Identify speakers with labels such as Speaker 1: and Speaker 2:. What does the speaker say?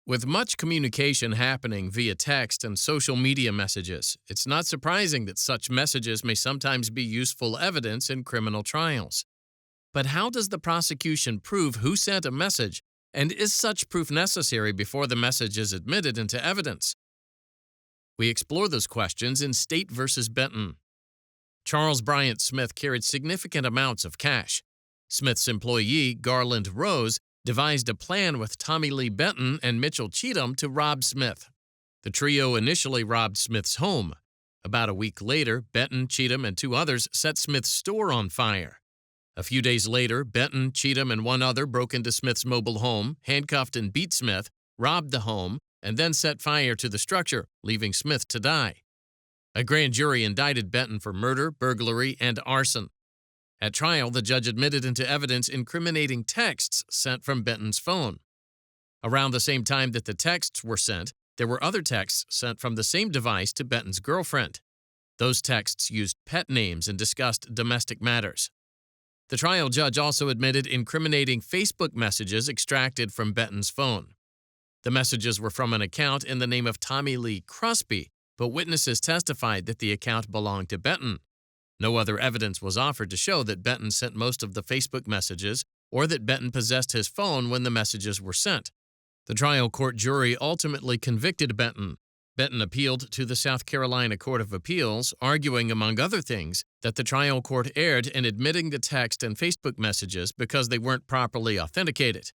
Speaker 1: With much communication happening via text and social media messages, it's not surprising that such messages may sometimes be useful evidence in criminal trials. But how does the prosecution prove who sent a message, and is such proof necessary before the message is admitted into evidence? We explore those questions in State v. Benton. Charles Bryant Smith carried significant amounts of cash. Smith's employee, Garland Rose, devised a plan with Tommy Lee Benton and Mitchell Cheatham to rob Smith. The trio initially robbed Smith's home. About a week later, Benton, Cheatham, and two others set Smith's store on fire. A few days later, Benton, Cheatham, and one other broke into Smith's mobile home, handcuffed and beat Smith, robbed the home, and then set fire to the structure, leaving Smith to die. A grand jury indicted Benton for murder, burglary, and arson. At trial, the judge admitted into evidence incriminating texts sent from Benton's phone. Around the same time that the texts were sent, there were other texts sent from the same device to Benton's girlfriend. Those texts used pet names and discussed domestic matters. The trial judge also admitted incriminating Facebook messages extracted from Benton's phone. The messages were from an account in the name of Tommy Lee Crosby, but witnesses testified that the account belonged to Benton. No other evidence was offered to show that Benton sent most of the Facebook messages or that Benton possessed his phone when the messages were sent. The trial court jury ultimately convicted Benton. Benton appealed to the South Carolina Court of Appeals, arguing, among other things, that the trial court erred in admitting the text and Facebook messages because they weren't properly authenticated.